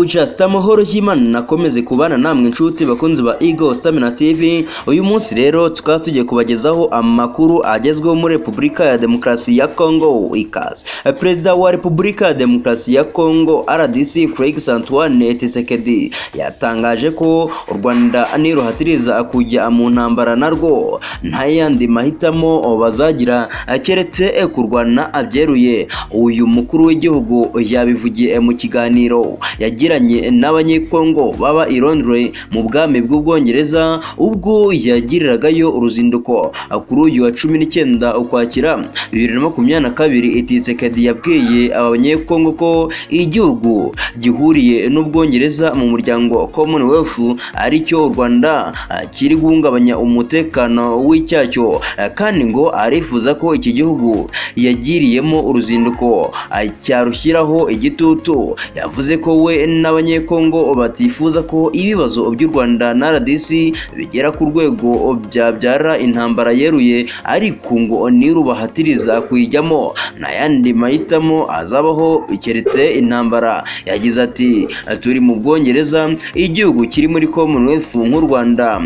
Just amahoro y'Imana nakomeze kubana namwe inshuti bakunzi ba Eagle Stamina TV. Uyu munsi rero tukaba tugiye kubagezaho amakuru agezweho muri Repubulika ya Demokarasi ya Congo. Ikaze. Perezida wa Repubulika ya Demokarasi ya Congo RDC Félix Antoine Tshisekedi yatangaje ko u Rwanda niruhatiriza kujya mu ntambara narwo nta yandi mahitamo bazagira keretse kurwana abyeruye. Uyu mukuru w'igihugu yabivugiye mu kiganiro yagiranye n'abanyekongo baba i Londres mu bwami bw'Ubwongereza ubwo yagiriragayo uruzinduko kuri uyu wa 19 Ukwakira 2022. Tshisekedi yabwiye abanyekongo ko igihugu gihuriye n'Ubwongereza mu muryango Commonwealth aricyo u Rwanda kiri guhungabanya umutekano w'icyacyo, kandi ngo arifuza ko iki gihugu yagiriyemo uruzinduko cyarushyiraho igitutu. Yavuze ko we n'abanyekongo batifuza ko ibibazo by'u Rwanda na RDC bigera ku rwego byabyara intambara yeruye, ariko ngo nirubahatiriza kuyijyamo nta yandi mahitamo azabaho keretse intambara. Yagize ati turi mu Bwongereza, igihugu kiri muri Commonwealth nk'u Rwanda.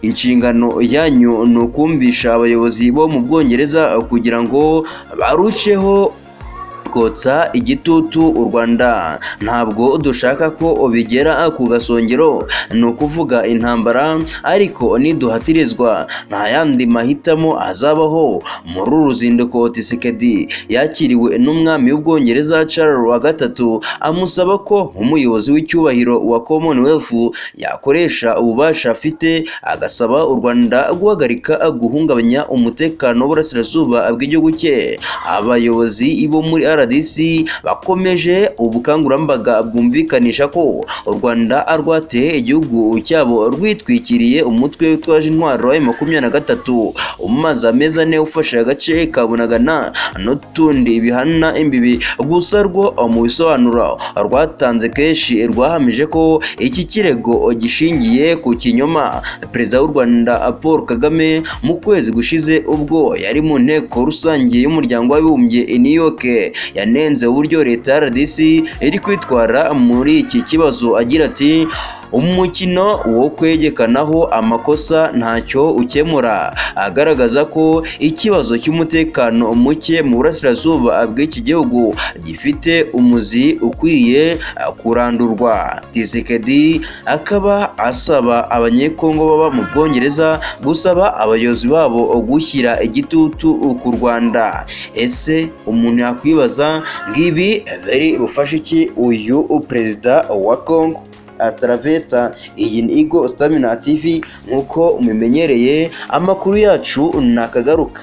Inshingano yanyu ni ukumvisha abayobozi bo mu Bwongereza kugira ngo barusheho kotsa igitutu u Rwanda. Ntabwo dushaka ko bigera ku gasongero, ni ukuvuga intambara, ariko niduhatirizwa nta yandi mahitamo azabaho. Muri uru ruzinduko Tshisekedi yakiriwe n'umwami w'Ubwongereza Charles wa gatatu amusaba ko nk'umuyobozi w'icyubahiro wa Commonwealth yakoresha ububasha afite agasaba u Rwanda guhagarika guhungabanya umutekano w'uburasirazuba bw'igihugu cye. Abayobozi bo muri RDC bakomeje ubukangurambaga bwumvikanisha ko u Rwanda rwateye igihugu cyabo rwitwikiriye umutwe witwaje intwaro wa M23 umaze amezi ane ufashe agace ka Bunagana n'utundi bihana imbibi. Gusa rwo mu bisobanuro rwatanze kenshi rwahamije ko iki kirego gishingiye ku kinyoma. Perezida w'u Rwanda Paul Kagame mu kwezi gushize ubwo yari mu nteko rusange y'umuryango w'abibumbye i New York yanenze uburyo leta ya RDC iri kwitwara muri iki kibazo, agira ati umukino wo kwegekanaho amakosa ntacyo ukemura, agaragaza ko ikibazo cy'umutekano muke mu burasirazuba bw'iki gihugu gifite umuzi ukwiye kurandurwa. Tshisekedi akaba asaba abanyekongo baba mu Bwongereza gusaba abayobozi babo gushyira igitutu ku Rwanda. Ese umuntu yakwibaza ngibi bari bufashe iki uyu perezida wa Congo? Ataraveta. Iyi ni Eagle Stamina TV, nkuko mumenyereye amakuru yacu nakagaruka.